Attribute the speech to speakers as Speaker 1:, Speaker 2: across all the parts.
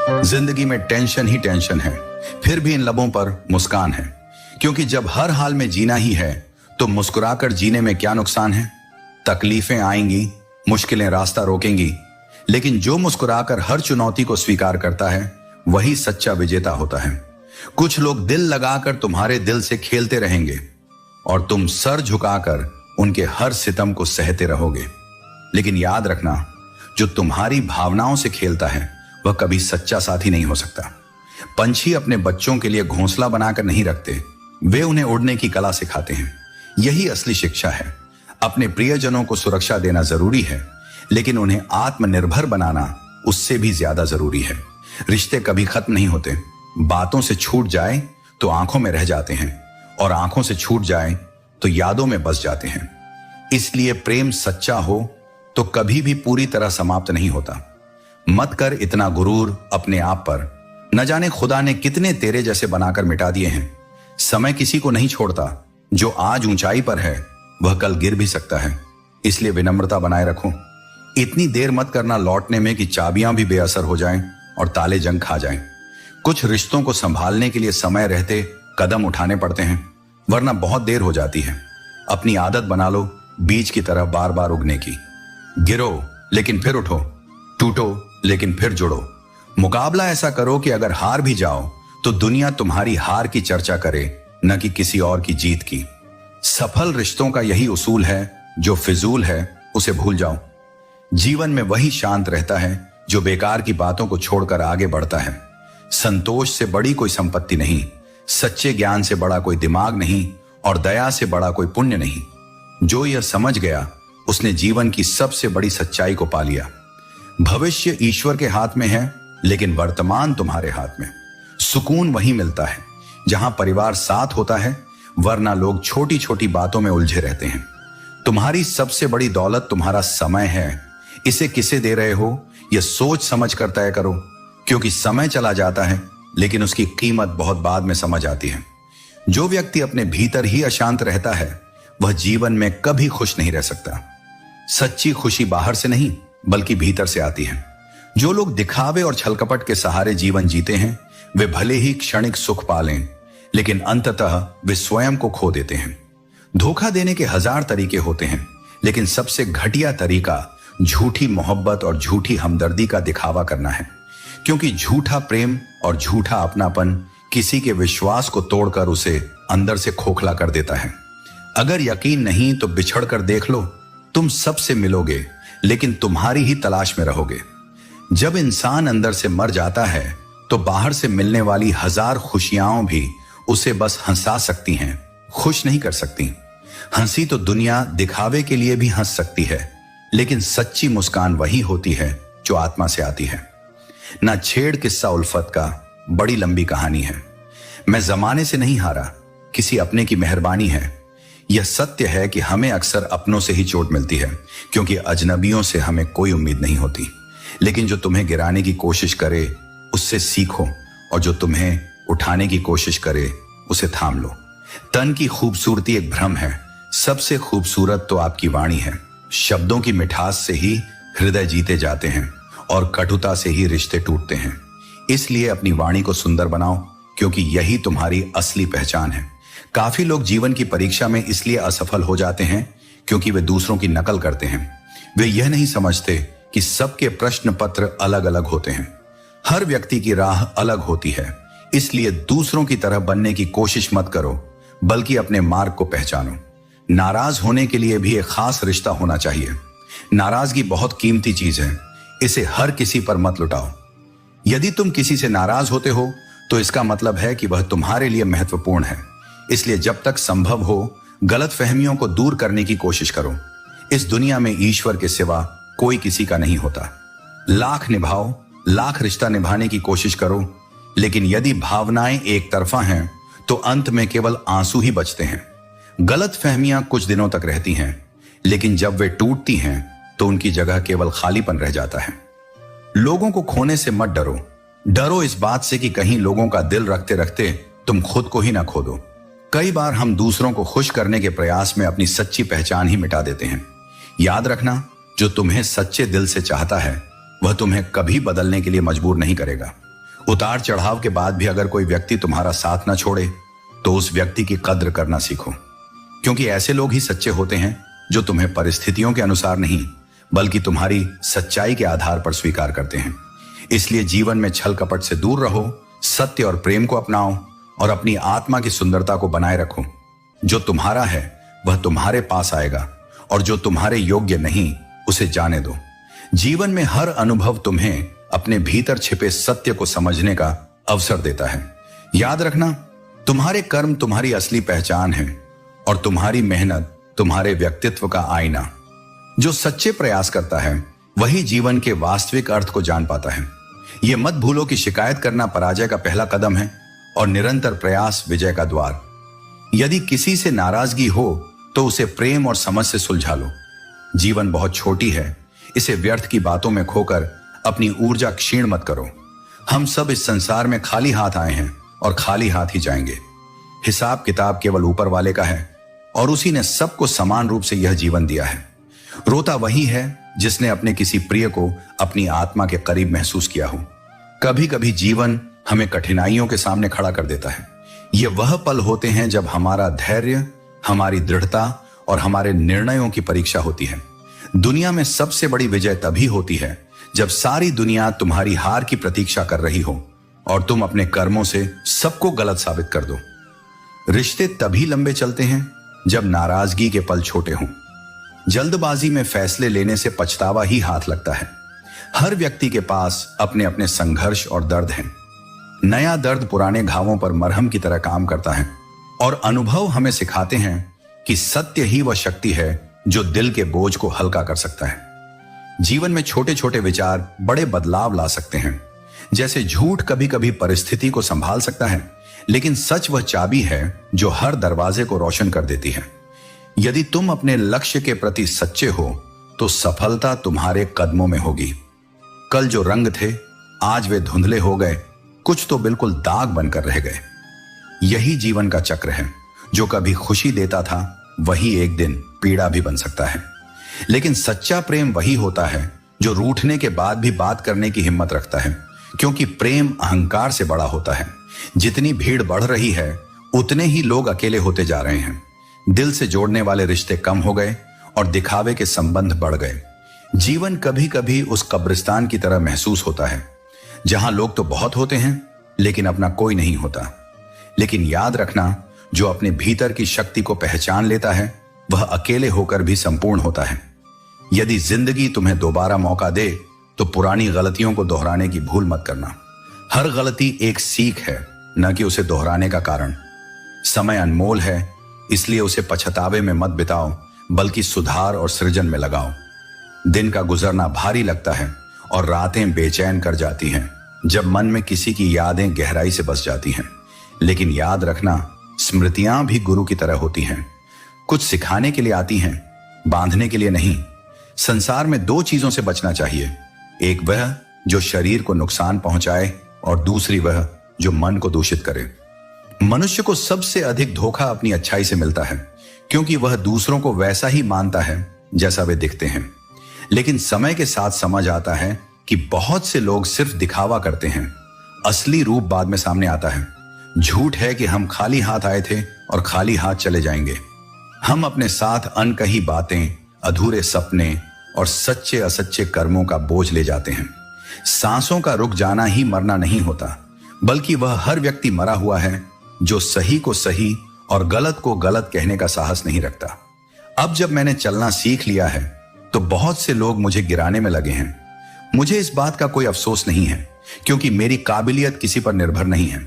Speaker 1: जिंदगी में टेंशन ही टेंशन है, फिर भी इन लबों पर मुस्कान है, क्योंकि जब हर हाल में जीना ही है तो मुस्कुराकर जीने में क्या नुकसान है। तकलीफें आएंगी, मुश्किलें रास्ता रोकेंगी, लेकिन जो मुस्कुराकर हर चुनौती को स्वीकार करता है वही सच्चा विजेता होता है। कुछ लोग दिल लगाकर तुम्हारे दिल से खेलते रहेंगे और तुम सर झुकाकर उनके हर सितम को सहते रहोगे, लेकिन याद रखना, जो तुम्हारी भावनाओं से खेलता है वह कभी सच्चा साथी नहीं हो सकता। पंछी अपने बच्चों के लिए घोंसला बनाकर नहीं रखते, वे उन्हें उड़ने की कला सिखाते हैं। यही असली शिक्षा है। अपने प्रियजनों को सुरक्षा देना जरूरी है, लेकिन उन्हें आत्मनिर्भर बनाना उससे भी ज्यादा जरूरी है। रिश्ते कभी खत्म नहीं होते। बातों से छूट जाए तो आंखों में रह जाते हैं, और आंखों से छूट जाए तो यादों में बस जाते हैं। इसलिए प्रेम सच्चा हो तो कभी भी पूरी तरह समाप्त नहीं होता। मत कर इतना गुरूर अपने आप पर, न जाने खुदा ने कितने तेरे जैसे बनाकर मिटा दिए हैं। समय किसी को नहीं छोड़ता। जो आज ऊंचाई पर है वह कल गिर भी सकता है, इसलिए विनम्रता बनाए रखो। इतनी देर मत करना लौटने में कि चाबियां भी बेअसर हो जाएं और ताले जंग खा जाएं। कुछ रिश्तों को संभालने के लिए समय रहते कदम उठाने पड़ते हैं, वरना बहुत देर हो जाती है। अपनी आदत बना लो बीज की तरह बार बार उगने की। गिरो लेकिन फिर उठो, टूटो लेकिन फिर जुड़ो। मुकाबला ऐसा करो कि अगर हार भी जाओ तो दुनिया तुम्हारी हार की चर्चा करे, न कि किसी और की जीत की। सफल रिश्तों का यही उसूल है, जो फिजूल है उसे भूल जाओ। जीवन में वही शांत रहता है जो बेकार की बातों को छोड़कर आगे बढ़ता है। संतोष से बड़ी कोई संपत्ति नहीं, सच्चे ज्ञान से बड़ा कोई दिमाग नहीं, और दया से बड़ा कोई पुण्य नहीं। जो यह समझ गया उसने जीवन की सबसे बड़ी सच्चाई को पा लिया। भविष्य ईश्वर के हाथ में है, लेकिन वर्तमान तुम्हारे हाथ में। सुकून वहीं मिलता है जहां परिवार साथ होता है, वरना लोग छोटी छोटी बातों में उलझे रहते हैं। तुम्हारी सबसे बड़ी दौलत तुम्हारा समय है। इसे किसे दे रहे हो यह सोच समझ कर तय करो, क्योंकि समय चला जाता है लेकिन उसकी कीमत बहुत बाद में समझ आती है। जो व्यक्ति अपने भीतर ही अशांत रहता है वह जीवन में कभी खुश नहीं रह सकता। सच्ची खुशी बाहर से नहीं बल्कि भीतर से आती है। जो लोग दिखावे और छलकपट के सहारे जीवन जीते हैं वे भले ही क्षणिक सुख पालें, लेकिन अंततः वे स्वयं को खो देते हैं। धोखा देने के 1000 तरीके होते हैं, लेकिन सबसे घटिया तरीका झूठी मोहब्बत और झूठी हमदर्दी का दिखावा करना है, क्योंकि झूठा प्रेम और झूठा अपनापन किसी के विश्वास को तोड़कर उसे अंदर से खोखला कर देता है। अगर यकीन नहीं तो बिछड़ कर देख लो, तुम सबसे मिलोगे लेकिन तुम्हारी ही तलाश में रहोगे। जब इंसान अंदर से मर जाता है तो बाहर से मिलने वाली 1000 खुशियां भी उसे बस हंसा सकती हैं, खुश नहीं कर सकती। हंसी तो दुनिया दिखावे के लिए भी हंस सकती है, लेकिन सच्ची मुस्कान वही होती है जो आत्मा से आती है। ना छेड़ किस्सा उल्फत का, बड़ी लंबी कहानी है। मैं जमाने से नहीं हारा, किसी अपने की मेहरबानी है। यह सत्य है कि हमें अक्सर अपनों से ही चोट मिलती है, क्योंकि अजनबियों से हमें कोई उम्मीद नहीं होती। लेकिन जो तुम्हें गिराने की कोशिश करे उससे सीखो, और जो तुम्हें उठाने की कोशिश करे उसे थाम लो। तन की खूबसूरती एक भ्रम है, सबसे खूबसूरत तो आपकी वाणी है। शब्दों की मिठास से ही हृदय जीते जाते हैं और कटुता से ही रिश्ते टूटते हैं। इसलिए अपनी वाणी को सुंदर बनाओ, क्योंकि यही तुम्हारी असली पहचान है। काफी लोग जीवन की परीक्षा में इसलिए असफल हो जाते हैं क्योंकि वे दूसरों की नकल करते हैं। वे यह नहीं समझते कि सबके प्रश्न पत्र अलग अलग होते हैं। हर व्यक्ति की राह अलग होती है, इसलिए दूसरों की तरह बनने की कोशिश मत करो, बल्कि अपने मार्ग को पहचानो। नाराज होने के लिए भी एक खास रिश्ता होना चाहिए। नाराजगी बहुत कीमती चीज है, इसे हर किसी पर मत लुटाओ। यदि तुम किसी से नाराज होते हो तो इसका मतलब है कि वह तुम्हारे लिए महत्वपूर्ण है। इसलिए जब तक संभव हो गलतफहमियों को दूर करने की कोशिश करो। इस दुनिया में ईश्वर के सिवा कोई किसी का नहीं होता। लाख निभाओ, लाख रिश्ता निभाने की कोशिश करो, लेकिन यदि भावनाएं एक तरफा हैं तो अंत में केवल आंसू ही बचते हैं। गलतफहमियां कुछ दिनों तक रहती हैं, लेकिन जब वे टूटती हैं तो उनकी जगह केवल खालीपन रह जाता है। लोगों को खोने से मत डरो, डरो इस बात से कि कहीं लोगों का दिल रखते रखते तुम खुद को ही ना खो दो। कई बार हम दूसरों को खुश करने के प्रयास में अपनी सच्ची पहचान ही मिटा देते हैं। याद रखना, जो तुम्हें सच्चे दिल से चाहता है वह तुम्हें कभी बदलने के लिए मजबूर नहीं करेगा। उतार चढ़ाव के बाद भी अगर कोई व्यक्ति तुम्हारा साथ ना छोड़े तो उस व्यक्ति की कद्र करना सीखो, क्योंकि ऐसे लोग ही सच्चे होते हैं जो तुम्हें परिस्थितियों के अनुसार नहीं बल्कि तुम्हारी सच्चाई के आधार पर स्वीकार करते हैं। इसलिए जीवन में छल कपट से दूर रहो, सत्य और प्रेम को अपनाओ और अपनी आत्मा की सुंदरता को बनाए रखो। जो तुम्हारा है वह तुम्हारे पास आएगा और जो तुम्हारे योग्य नहीं उसे जाने दो। जीवन में हर अनुभव तुम्हें अपने भीतर छिपे सत्य को समझने का अवसर देता है। याद रखना, तुम्हारे कर्म तुम्हारी असली पहचान है और तुम्हारी मेहनत तुम्हारे व्यक्तित्व का आईना। जो सच्चे प्रयास करता है वही जीवन के वास्तविक अर्थ को जान पाता है। यह मत भूलो कि शिकायत करना पराजय का पहला कदम है और निरंतर प्रयास विजय का द्वार। यदि किसी से नाराजगी हो तो उसे प्रेम और समझ से सुलझा लो। जीवन बहुत छोटी है, इसे व्यर्थ की बातों में खोकर अपनी ऊर्जा क्षीण मत करो। हम सब इस संसार में खाली हाथ आए हैं और खाली हाथ ही जाएंगे। हिसाब किताब केवल ऊपर वाले का है और उसी ने सबको समान रूप से यह जीवन दिया है। रोता वही है जिसने अपने किसी प्रिय को अपनी आत्मा के करीब महसूस किया हो। कभी कभी जीवन हमें कठिनाइयों के सामने खड़ा कर देता है। ये वह पल होते हैं जब हमारा धैर्य, हमारी दृढ़ता और हमारे निर्णयों की परीक्षा होती है। दुनिया में सबसे बड़ी विजय तभी होती है जब सारी दुनिया तुम्हारी हार की प्रतीक्षा कर रही हो और तुम अपने कर्मों से सबको गलत साबित कर दो। रिश्ते तभी लंबे चलते हैं जब नाराजगी के पल छोटे हों। जल्दबाजी में फैसले लेने से पछतावा ही हाथ लगता है। हर व्यक्ति के पास अपने अपने संघर्ष और दर्द हैं। नया दर्द पुराने घावों पर मरहम की तरह काम करता है और अनुभव हमें सिखाते हैं कि सत्य ही वह शक्ति है जो दिल के बोझ को हल्का कर सकता है। जीवन में छोटे छोटे विचार बड़े बदलाव ला सकते हैं। जैसे झूठ कभी कभी परिस्थिति को संभाल सकता है, लेकिन सच वह चाबी है जो हर दरवाजे को रोशन कर देती है। यदि तुम अपने लक्ष्य के प्रति सच्चे हो तो सफलता तुम्हारे कदमों में होगी। कल जो रंग थे आज वे धुंधले हो गए, कुछ तो बिल्कुल दाग बनकर रह गए। यही जीवन का चक्र है। जो कभी खुशी देता था वही एक दिन पीड़ा भी बन सकता है। लेकिन सच्चा प्रेम वही होता है जो रूठने के बाद भी बात करने की हिम्मत रखता है, क्योंकि प्रेम अहंकार से बड़ा होता है। जितनी भीड़ बढ़ रही है उतने ही लोग अकेले होते जा रहे हैं। दिल से जोड़ने वाले रिश्ते कम हो गए और दिखावे के संबंध बढ़ गए। जीवन कभी कभी उस कब्रिस्तान की तरह महसूस होता है जहां लोग तो बहुत होते हैं लेकिन अपना कोई नहीं होता। लेकिन याद रखना, जो अपने भीतर की शक्ति को पहचान लेता है वह अकेले होकर भी संपूर्ण होता है। यदि जिंदगी तुम्हें दोबारा मौका दे तो पुरानी गलतियों को दोहराने की भूल मत करना। हर गलती एक सीख है, न कि उसे दोहराने का कारण। समय अनमोल है, इसलिए उसे पछतावे में मत बिताओ बल्कि सुधार और सृजन में लगाओ। दिन का गुजरना भारी लगता है और रातें बेचैन कर जाती हैं जब मन में किसी की यादें गहराई से बस जाती हैं। लेकिन याद रखना, स्मृतियां भी गुरु की तरह होती हैं। कुछ सिखाने के लिए आती हैं, बांधने के लिए नहीं। संसार में दो चीजों से बचना चाहिए, एक वह जो शरीर को नुकसान पहुंचाए और दूसरी वह जो मन को दूषित करे। मनुष्य को सबसे अधिक धोखा अपनी अच्छाई से मिलता है, क्योंकि वह दूसरों को वैसा ही मानता है जैसा वे दिखते हैं। लेकिन समय के साथ समझ आता है कि बहुत से लोग सिर्फ दिखावा करते हैं, असली रूप बाद में सामने आता है। झूठ है कि हम खाली हाथ आए थे और खाली हाथ चले जाएंगे। हम अपने साथ अनकही बातें, अधूरे सपने और सच्चे असच्चे कर्मों का बोझ ले जाते हैं। सांसों का रुक जाना ही मरना नहीं होता, बल्कि वह हर व्यक्ति मरा हुआ है जो सही को सही और गलत को गलत कहने का साहस नहीं रखता। अब जब मैंने चलना सीख लिया है तो बहुत से लोग मुझे गिराने में लगे हैं। मुझे इस बात का कोई अफसोस नहीं है, क्योंकि मेरी काबिलियत किसी पर निर्भर नहीं है।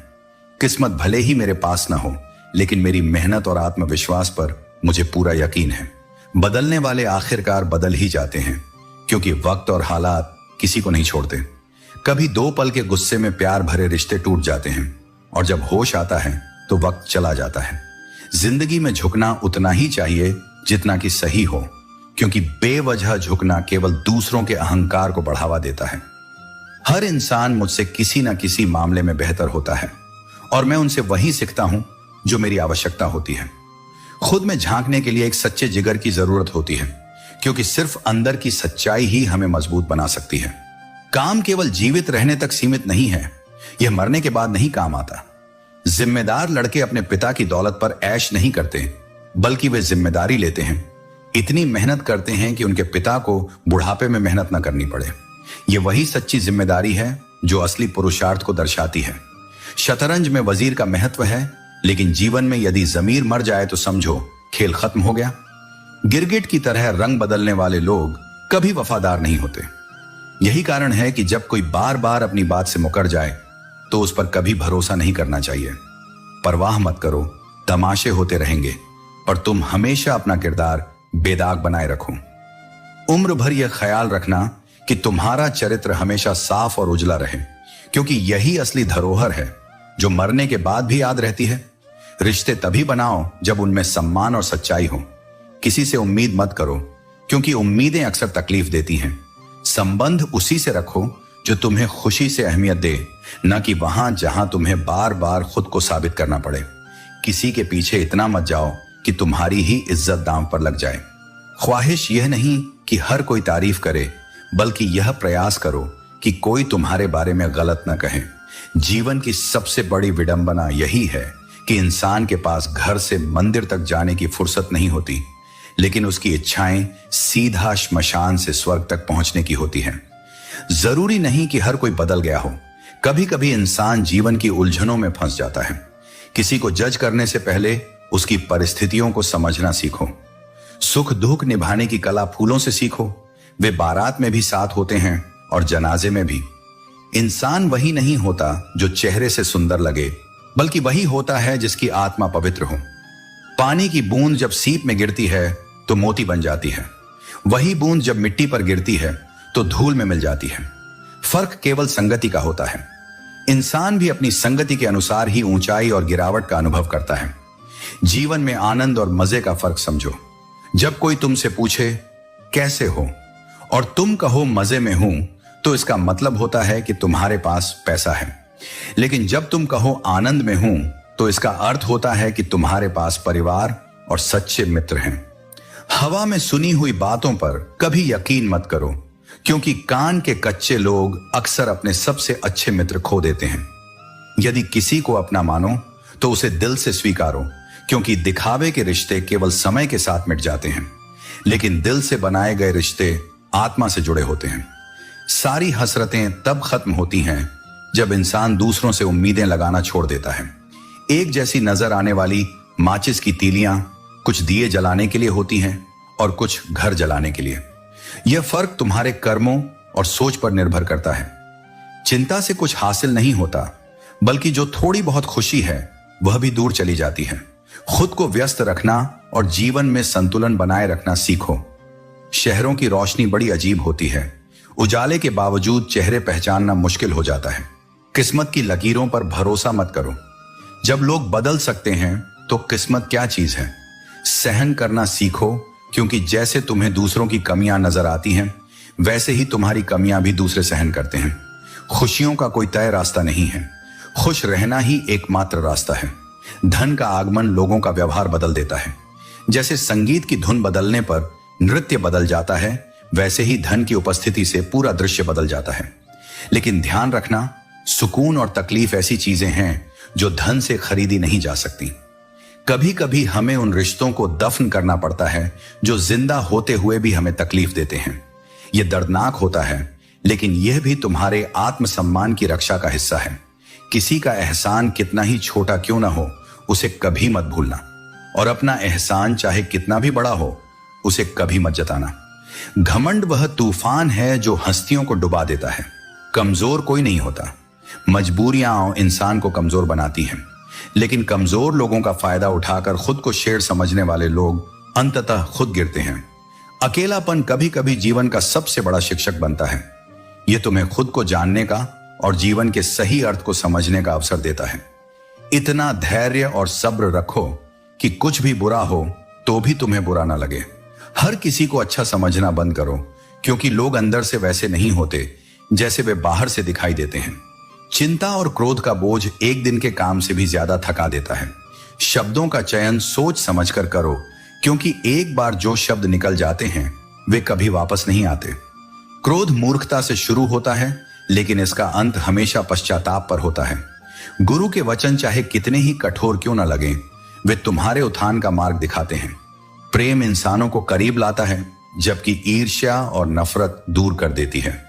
Speaker 1: किस्मत भले ही मेरे पास ना हो, लेकिन मेरी मेहनत और आत्मविश्वास पर मुझे पूरा यकीन है। बदलने वाले आखिरकार बदल ही जाते हैं, क्योंकि वक्त और हालात किसी को नहीं छोड़ते। कभी दो पल के गुस्से में प्यार भरे रिश्ते टूट जाते हैं और जब होश आता है तो वक्त चला जाता है। जिंदगी में झुकना उतना ही चाहिए जितना कि सही हो, क्योंकि बेवजह झुकना केवल दूसरों के अहंकार को बढ़ावा देता है। हर इंसान मुझसे किसी न किसी मामले में बेहतर होता है और मैं उनसे वही सीखता हूं जो मेरी आवश्यकता होती है। खुद में झांकने के लिए एक सच्चे जिगर की जरूरत होती है, क्योंकि सिर्फ अंदर की सच्चाई ही हमें मजबूत बना सकती है। काम केवल जीवित रहने तक सीमित नहीं है, यह मरने के बाद नहीं काम आता। जिम्मेदार लड़के अपने पिता की दौलत पर ऐश नहीं करते, बल्कि वे जिम्मेदारी लेते हैं, इतनी मेहनत करते हैं कि उनके पिता को बुढ़ापे में मेहनत न करनी पड़े। यह वही सच्ची जिम्मेदारी है जो असली पुरुषार्थ को दर्शाती है। शतरंज में वजीर का महत्व है, लेकिन जीवन में यदि जमीर मर जाए तो समझो खेल खत्म हो गया। गिरगिट की तरह रंग बदलने वाले लोग कभी वफादार नहीं होते। यही कारण है कि जब कोई बार बार अपनी बात से मुकर जाए तो उस पर कभी भरोसा नहीं करना चाहिए। परवाह मत करो, तमाशे होते रहेंगे, और तुम हमेशा अपना किरदार बेदाग बनाए रखो। उम्र भर यह ख्याल रखना कि तुम्हारा चरित्र हमेशा साफ और उजला रहे, क्योंकि यही असली धरोहर है जो मरने के बाद भी याद रहती है। रिश्ते तभी बनाओ जब उनमें सम्मान और सच्चाई हो। किसी से उम्मीद मत करो, क्योंकि उम्मीदें अक्सर तकलीफ देती हैं। संबंध उसी से रखो जो तुम्हें खुशी से अहमियत दे, न कि वहां जहां तुम्हें बार बार खुद को साबित करना पड़े। किसी के पीछे इतना मत जाओ कि तुम्हारी ही इज्जत दांव पर लग जाए। ख्वाहिश यह नहीं कि हर कोई तारीफ करे, बल्कि यह प्रयास करो कि कोई तुम्हारे बारे में गलत न कहे। जीवन की सबसे बड़ी विडंबना यही है कि इंसान के पास घर से मंदिर तक जाने की फुर्सत नहीं होती, लेकिन उसकी इच्छाएं सीधा श्मशान से स्वर्ग तक पहुंचने की होती हैं। जरूरी नहीं कि हर कोई बदल गया हो। कभी कभी इंसान जीवन की उलझनों में फंस जाता है। किसी को जज करने से पहले उसकी परिस्थितियों को समझना सीखो। सुख दुख निभाने की कला फूलों से सीखो। वे बारात में भी साथ होते हैं और जनाजे में भी। इंसान वही नहीं होता जो चेहरे से सुंदर लगे, बल्कि वही होता है जिसकी आत्मा पवित्र हो। पानी की बूंद जब सीप में गिरती है तो मोती बन जाती है। वही बूंद जब मिट्टी पर गिरती है तो धूल में मिल जाती है। फर्क केवल संगति का होता है। इंसान भी अपनी संगति के अनुसार ही ऊंचाई और गिरावट का अनुभव करता है। जीवन में आनंद और मजे का फर्क समझो। जब कोई तुमसे पूछे कैसे हो और तुम कहो मजे में हूं, तो इसका मतलब होता है कि तुम्हारे पास पैसा है। लेकिन जब तुम कहो आनंद में हूं, तो इसका अर्थ होता है कि तुम्हारे पास परिवार और सच्चे मित्र हैं। हवा में सुनी हुई बातों पर कभी यकीन मत करो, क्योंकि कान के कच्चे लोग अक्सर अपने सबसे अच्छे मित्र खो देते हैं। यदि किसी को अपना मानो तो उसे दिल से स्वीकारो, क्योंकि दिखावे के रिश्ते केवल समय के साथ मिट जाते हैं, लेकिन दिल से बनाए गए रिश्ते आत्मा से जुड़े होते हैं। सारी हसरतें तब खत्म होती हैं जब इंसान दूसरों से उम्मीदें लगाना छोड़ देता है। एक जैसी नजर आने वाली माचिस की तीलियां कुछ दिए जलाने के लिए होती हैं और कुछ घर जलाने के लिए। यह फर्क तुम्हारे कर्मों और सोच पर निर्भर करता है। चिंता से कुछ हासिल नहीं होता, बल्कि जो थोड़ी बहुत खुशी है वह भी दूर चली जाती है। खुद को व्यस्त रखना और जीवन में संतुलन बनाए रखना सीखो। शहरों की रोशनी बड़ी अजीब होती है। उजाले के बावजूद चेहरे पहचानना मुश्किल हो जाता है। किस्मत की लकीरों पर भरोसा मत करो। जब लोग बदल सकते हैं तो किस्मत क्या चीज है। सहन करना सीखो, क्योंकि जैसे तुम्हें दूसरों की कमियां नजर आती हैं, वैसे ही तुम्हारी कमियां भी दूसरे सहन करते हैं। खुशियों का कोई तय रास्ता नहीं है। खुश रहना ही एकमात्र रास्ता है। धन का आगमन लोगों का व्यवहार बदल देता है। जैसे संगीत की धुन बदलने पर नृत्य बदल जाता है, वैसे ही धन की उपस्थिति से पूरा दृश्य बदल जाता है। लेकिन ध्यान रखना, सुकून और तकलीफ ऐसी चीजें हैं जो धन से खरीदी नहीं जा सकती। कभी कभी हमें उन रिश्तों को दफन करना पड़ता है जो जिंदा होते हुए भी हमें तकलीफ देते हैं। यह दर्दनाक होता है, लेकिन यह भी तुम्हारे आत्मसम्मान की रक्षा का हिस्सा है। किसी का एहसान कितना ही छोटा क्यों ना हो, उसे कभी मत भूलना, और अपना एहसान चाहे कितना भी बड़ा हो, उसे कभी मत जताना। घमंड वह तूफान है जो हस्तियों को डुबा देता है। कमजोर कोई नहीं होता। मजबूरियां इंसान को कमजोर बनाती हैं, लेकिन कमजोर लोगों का फायदा उठाकर खुद को शेर समझने वाले लोग अंततः खुद गिरते हैं। अकेलापन कभी कभी जीवन का सबसे बड़ा शिक्षक बनता है। यह तुम्हें खुद को जानने का और जीवन के सही अर्थ को समझने का अवसर देता है। इतना धैर्य और सब्र रखो कि कुछ भी बुरा हो तो भी तुम्हें बुरा ना लगे। हर किसी को अच्छा समझना बंद करो, क्योंकि लोग अंदर से वैसे नहीं होते जैसे वे बाहर से दिखाई देते हैं। चिंता और क्रोध का बोझ एक दिन के काम से भी ज्यादा थका देता है। शब्दों का चयन सोच समझकर करो, क्योंकि एक बार जो शब्द निकल जाते हैं वे कभी वापस नहीं आते। क्रोध मूर्खता से शुरू होता है, लेकिन इसका अंत हमेशा पश्चाताप पर होता है। गुरु के वचन चाहे कितने ही कठोर क्यों न लगें, वे तुम्हारे उत्थान का मार्ग दिखाते हैं। प्रेम इंसानों को करीब लाता है, जबकि ईर्ष्या और नफरत दूर कर देती है।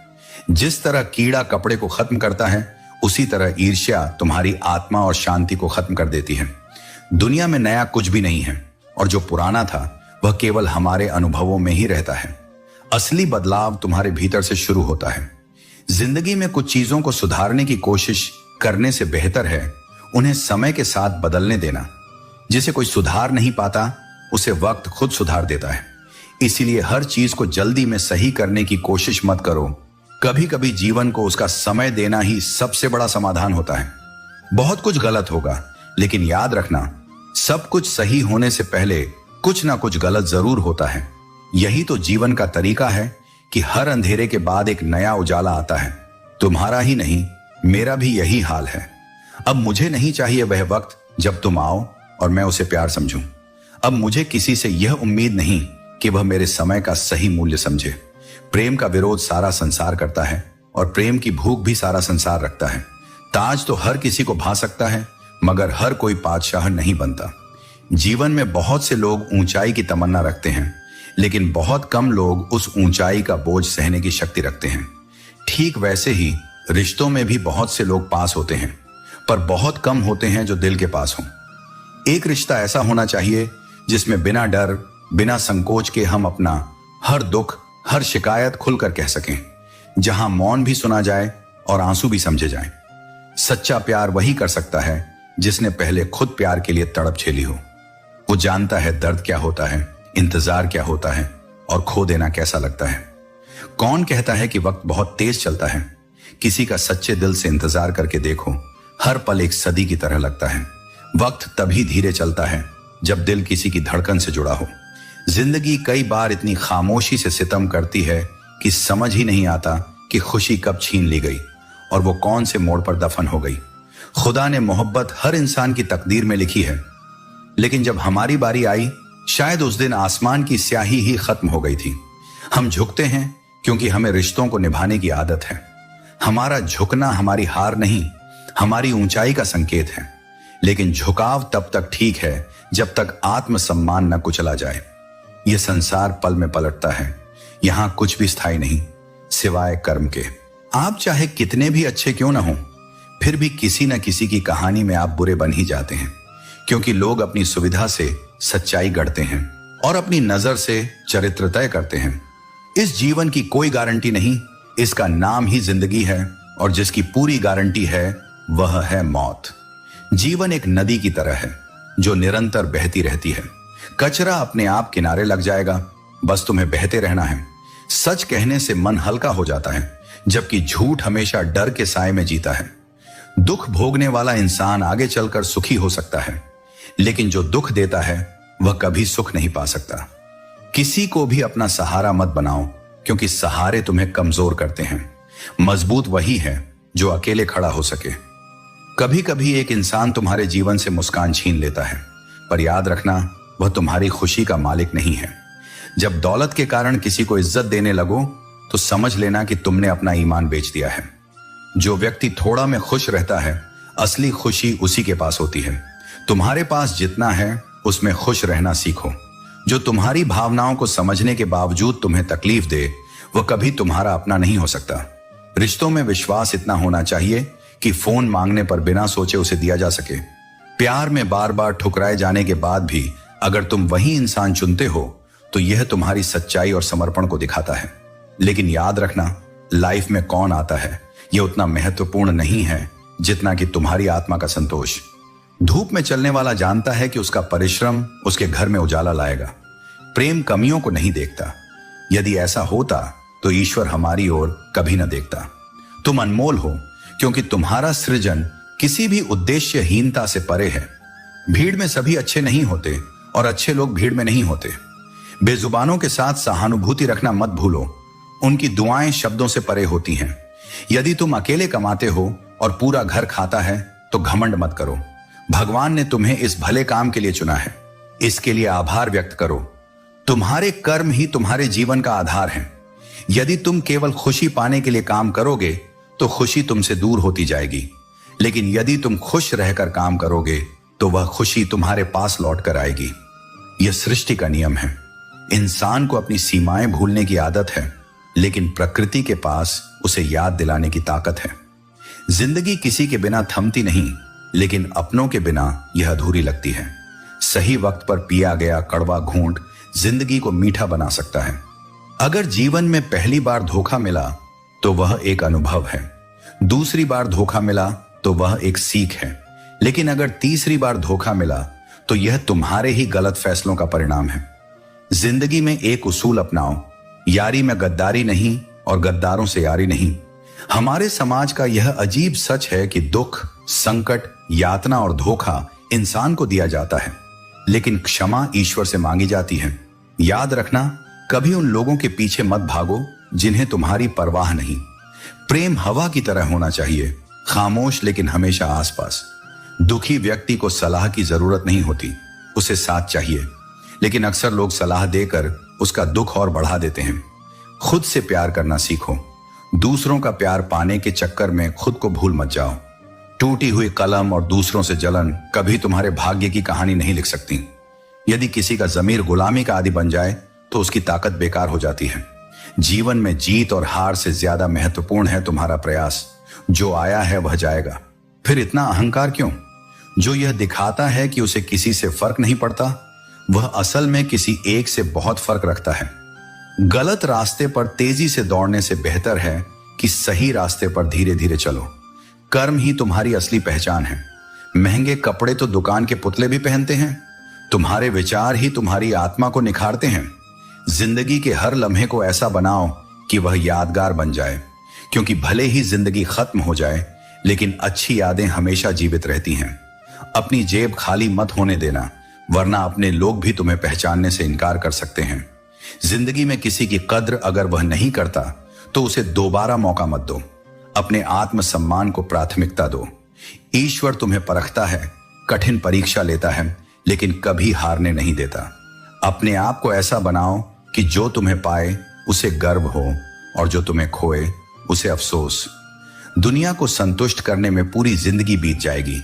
Speaker 1: जिस तरह कीड़ा कपड़े को खत्म करता है, उसी तरह ईर्ष्या तुम्हारी आत्मा और शांति को खत्म कर देती है। दुनिया में नया कुछ भी नहीं है, और जो पुराना था वह केवल हमारे अनुभवों में ही रहता है। असली बदलाव तुम्हारे भीतर से शुरू होता है। जिंदगी में कुछ चीजों को सुधारने की कोशिश करने से बेहतर है उन्हें समय के साथ बदलने देना। जिसे कोई सुधार नहीं पाता, उसे वक्त खुद सुधार देता है। इसीलिए हर चीज को जल्दी में सही करने की कोशिश मत करो। कभी कभी जीवन को उसका समय देना ही सबसे बड़ा समाधान होता है। बहुत कुछ गलत होगा, लेकिन याद रखना, सब कुछ सही होने से पहले कुछ ना कुछ गलत जरूर होता है। यही तो जीवन का तरीका है कि हर अंधेरे के बाद एक नया उजाला आता है। तुम्हारा ही नहीं, मेरा भी यही हाल है। अब मुझे नहीं चाहिए वह वक्त जब तुम आओ और मैं उसे प्यार समझूं। अब मुझे किसी से यह उम्मीद नहीं कि वह मेरे समय का सही मूल्य समझे। प्रेम का विरोध सारा संसार करता है, और प्रेम की भूख भी सारा संसार रखता है। ताज तो हर किसी को भा सकता है, मगर हर कोई बादशाह नहीं बनता। जीवन में बहुत से लोग ऊंचाई की तमन्ना रखते हैं, लेकिन बहुत कम लोग उस ऊंचाई का बोझ सहने की शक्ति रखते हैं। ठीक वैसे ही रिश्तों में भी बहुत से लोग पास होते हैं, पर बहुत कम होते हैं जो दिल के पास हों। एक रिश्ता ऐसा होना चाहिए जिसमें बिना डर, बिना संकोच के हम अपना हर दुख, हर शिकायत खुलकर कह सकें, जहां मौन भी सुना जाए और आंसू भी समझे जाएं। सच्चा प्यार वही कर सकता है जिसने पहले खुद प्यार के लिए तड़प झेली हो। वो जानता है दर्द क्या होता है, इंतजार क्या होता है, और खो देना कैसा लगता है। कौन कहता है कि वक्त बहुत तेज चलता है? किसी का सच्चे दिल से इंतजार करके देखो, हर पल एक सदी की तरह लगता है। वक्त तभी धीरे चलता है जब दिल किसी की धड़कन से जुड़ा हो। जिंदगी कई बार इतनी खामोशी से सितम करती है कि समझ ही नहीं आता कि खुशी कब छीन ली गई और वो कौन से मोड़ पर दफन हो गई। खुदा ने मोहब्बत हर इंसान की तकदीर में लिखी है, लेकिन जब हमारी बारी आई, शायद उस दिन आसमान की स्याही ही खत्म हो गई थी। हम झुकते हैं क्योंकि हमें रिश्तों को निभाने की आदत है। हमारा झुकना हमारी हार नहीं, हमारी ऊंचाई का संकेत है। लेकिन झुकाव तब तक ठीक है जब तक आत्मसम्मान न कुचला जाए। यह संसार पल में पलटता है, यहां कुछ भी स्थायी नहीं सिवाय कर्म के। आप चाहे कितने भी अच्छे क्यों ना हो, फिर भी किसी न किसी की कहानी में आप बुरे बन ही जाते हैं, क्योंकि लोग अपनी सुविधा से सच्चाई गढ़ते हैं और अपनी नजर से चरित्र तय करते हैं। इस जीवन की कोई गारंटी नहीं, इसका नाम ही जिंदगी है, और जिसकी पूरी गारंटी है वह है मौत। जीवन एक नदी की तरह है जो निरंतर बहती रहती है। कचरा अपने आप किनारे लग जाएगा, बस तुम्हें बहते रहना है। सच कहने से मन हल्का हो जाता है, जबकि झूठ हमेशा डर के साए में जीता है। दुख भोगने वाला इंसान आगे चलकर सुखी हो सकता है, लेकिन जो दुख देता है वह कभी सुख नहीं पा सकता। किसी को भी अपना सहारा मत बनाओ, क्योंकि सहारे तुम्हें कमजोर करते हैं। मजबूत वही है जो अकेले खड़ा हो सके। कभी कभी एक इंसान तुम्हारे जीवन से मुस्कान छीन लेता है, पर याद रखना वह तुम्हारी खुशी का मालिक नहीं है। जब दौलत के कारण किसी को इज्जत देने लगो तो समझ लेना कि तुमने अपना ईमान बेच दिया है। जो व्यक्ति थोड़ा में खुश रहता है, असली खुशी उसी के पास होती है। तुम्हारे पास जितना है उसमें खुश रहना सीखो। जो तुम्हारी भावनाओं को समझने के बावजूद तुम्हें तकलीफ दे, वह कभी तुम्हारा अपना नहीं हो सकता। रिश्तों में विश्वास इतना होना चाहिए कि फोन मांगने पर बिना सोचे उसे दिया जा सके। प्यार में बार बार ठुकराए जाने के बाद भी अगर तुम वही इंसान चुनते हो तो यह तुम्हारी सच्चाई और समर्पण को दिखाता है। लेकिन याद रखना, लाइफ में कौन आता है यह उतना महत्वपूर्ण नहीं है जितना कि तुम्हारी आत्मा का संतोष। धूप में चलने वाला जानता है कि उसका परिश्रम उसके घर में उजाला लाएगा। प्रेम कमियों को नहीं देखता। यदि ऐसा होता तो ईश्वर हमारी ओर कभी न देखता। तुम अनमोल हो क्योंकि तुम्हारा सृजन किसी भी उद्देश्यहीनता से परे है। भीड़ में सभी अच्छे नहीं होते और अच्छे लोग भीड़ में नहीं होते। बेजुबानों के साथ सहानुभूति रखना मत भूलो, उनकी दुआएं शब्दों से परे होती हैं। यदि तुम अकेले कमाते हो और पूरा घर खाता है तो घमंड मत करो। भगवान ने तुम्हें इस भले काम के लिए चुना है, इसके लिए आभार व्यक्त करो। तुम्हारे कर्म ही तुम्हारे जीवन का आधार है। यदि तुम केवल खुशी पाने के लिए काम करोगे तो खुशी तुमसे दूर होती जाएगी, लेकिन यदि तुम खुश रहकर काम करोगे तो वह खुशी तुम्हारे पास लौट कर आएगी। यह सृष्टि का नियम है। इंसान को अपनी सीमाएं भूलने की आदत है, लेकिन प्रकृति के पास उसे याद दिलाने की ताकत है। जिंदगी किसी के बिना थमती नहीं, लेकिन अपनों के बिना यह अधूरी लगती है। सही वक्त पर पिया गया कड़वा घूंट जिंदगी को मीठा बना सकता है। अगर जीवन में पहली बार धोखा मिला तो वह एक अनुभव है, दूसरी बार धोखा मिला तो वह एक सीख है, लेकिन अगर तीसरी बार धोखा मिला तो यह तुम्हारे ही गलत फैसलों का परिणाम है। जिंदगी में एक उसूल अपनाओ, यारी में गद्दारी नहीं और गद्दारों से यारी नहीं। हमारे समाज का यह अजीब सच है कि दुख, संकट, यातना और धोखा इंसान को दिया जाता है, लेकिन क्षमा ईश्वर से मांगी जाती है। याद रखना, कभी उन लोगों के पीछे मत भागो जिन्हें तुम्हारी परवाह नहीं। प्रेम हवा की तरह होना चाहिए, खामोश लेकिन हमेशा आसपास। दुखी व्यक्ति को सलाह की जरूरत नहीं होती, उसे साथ चाहिए, लेकिन अक्सर लोग सलाह देकर उसका दुख और बढ़ा देते हैं। खुद से प्यार करना सीखो। दूसरों का प्यार पाने के चक्कर में खुद को भूल मत जाओ। टूटी हुई कलम और दूसरों से जलन कभी तुम्हारे भाग्य की कहानी नहीं लिख सकती। यदि किसी का जमीर गुलामी का आदी बन जाए तो उसकी ताकत बेकार हो जाती है। जीवन में जीत और हार से ज्यादा महत्वपूर्ण है तुम्हारा प्रयास। जो आया है वह जाएगा, फिर इतना अहंकार क्यों? जो यह दिखाता है कि उसे किसी से फर्क नहीं पड़ता, वह असल में किसी एक से बहुत फर्क रखता है। गलत रास्ते पर तेजी से दौड़ने से बेहतर है कि सही रास्ते पर धीरे धीरे चलो। कर्म ही तुम्हारी असली पहचान है। महंगे कपड़े तो दुकान के पुतले भी पहनते हैं, तुम्हारे विचार ही तुम्हारी आत्मा को निखारते हैं। जिंदगी के हर लम्हे को ऐसा बनाओ कि वह यादगार बन जाए, क्योंकि भले ही जिंदगी खत्म हो जाए, लेकिन अच्छी यादें हमेशा जीवित रहती हैं। अपनी जेब खाली मत होने देना, वरना अपने लोग भी तुम्हें पहचानने से इनकार कर सकते हैं। जिंदगी में किसी की कद्र अगर वह नहीं करता तो उसे दोबारा मौका मत दो। अपने आत्मसम्मान को प्राथमिकता दो। ईश्वर तुम्हें परखता है, कठिन परीक्षा लेता है, लेकिन कभी हारने नहीं देता। अपने आप को ऐसा बनाओ कि जो तुम्हें पाए उसे गर्व हो और जो तुम्हें खोए उसे अफसोस। दुनिया को संतुष्ट करने में पूरी जिंदगी बीत जाएगी,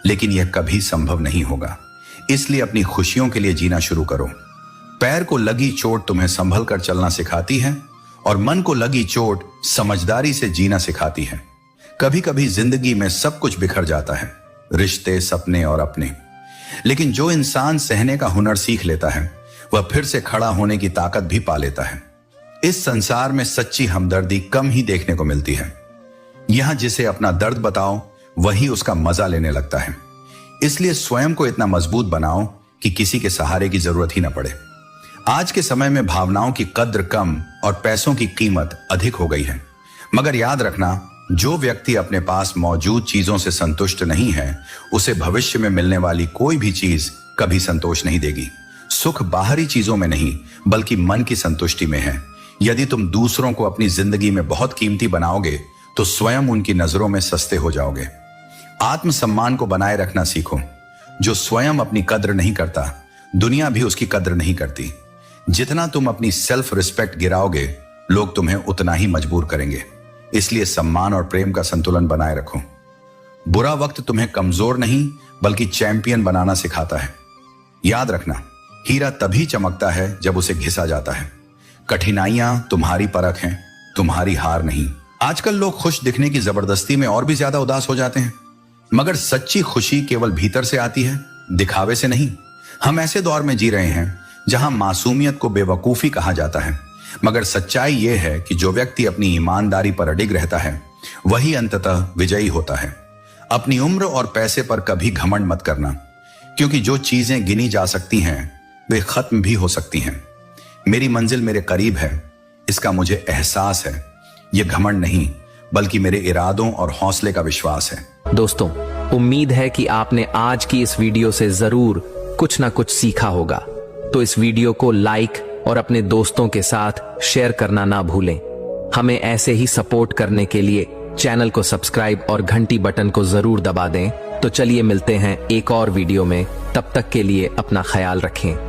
Speaker 1: लेकिन यह कभी संभव नहीं होगा। इसलिए अपनी खुशियों के लिए जीना शुरू करो। पैर को लगी चोट तुम्हें संभल कर चलना सिखाती है और मन को लगी चोट समझदारी से जीना सिखाती है। कभी कभी जिंदगी में सब कुछ बिखर जाता है, रिश्ते, सपने और अपने, लेकिन जो इंसान सहने का हुनर सीख लेता है वह फिर से खड़ा होने की ताकत भी पा लेता है। इस संसार में सच्ची हमदर्दी कम ही देखने को मिलती है। यहां जिसे अपना दर्द बताओ वही उसका मजा लेने लगता है। इसलिए स्वयं को इतना मजबूत बनाओ कि किसी के सहारे की जरूरत ही ना पड़े। आज के समय में भावनाओं की कद्र कम और पैसों की कीमत अधिक हो गई है, मगर याद रखना, जो व्यक्ति अपने पास मौजूद चीजों से संतुष्ट नहीं है, उसे भविष्य में मिलने वाली कोई भी चीज कभी संतोष नहीं देगी। सुख बाहरी चीजों में नहीं, बल्कि मन की संतुष्टि में है। यदि तुम दूसरों को अपनी जिंदगी में बहुत कीमती बनाओगे तो स्वयं उनकी नजरों में सस्ते हो जाओगे। आत्मसम्मान को बनाए रखना सीखो। जो स्वयं अपनी कद्र नहीं करता, दुनिया भी उसकी कद्र नहीं करती। जितना तुम अपनी सेल्फ रिस्पेक्ट गिराओगे, लोग तुम्हें उतना ही मजबूर करेंगे। इसलिए सम्मान और प्रेम का संतुलन बनाए रखो। बुरा वक्त तुम्हें कमजोर नहीं बल्कि चैंपियन बनाना सिखाता है। याद रखना, हीरा तभी चमकता है जब उसे घिसा जाता है। कठिनाइयां तुम्हारी परख हैं, तुम्हारी हार नहीं। आजकल लोग खुश दिखने की जबरदस्ती में और भी ज्यादा उदास हो जाते हैं, मगर सच्ची खुशी केवल भीतर से आती है, दिखावे से नहीं। हम ऐसे दौर में जी रहे हैं जहां मासूमियत को बेवकूफी कहा जाता है, मगर सच्चाई यह है कि जो व्यक्ति अपनी ईमानदारी पर अडिग रहता है वही अंततः विजयी होता है। अपनी उम्र और पैसे पर कभी घमंड मत करना, क्योंकि जो चीजें गिनी जा सकती हैं वे खत्म भी हो सकती हैं। मेरी मंजिल मेरे करीब है, इसका मुझे एहसास है। यह घमंड नहीं बल्कि मेरे इरादों और हौसले का विश्वास है।
Speaker 2: दोस्तों, उम्मीद है कि आपने आज की इस वीडियो से जरूर कुछ ना कुछ सीखा होगा। तो इस वीडियो को लाइक और अपने दोस्तों के साथ शेयर करना ना भूलें। हमें ऐसे ही सपोर्ट करने के लिए चैनल को सब्सक्राइब और घंटी बटन को जरूर दबा दें। तो चलिए मिलते हैं एक और वीडियो में, तब तक के लिए अपना ख्याल रखें।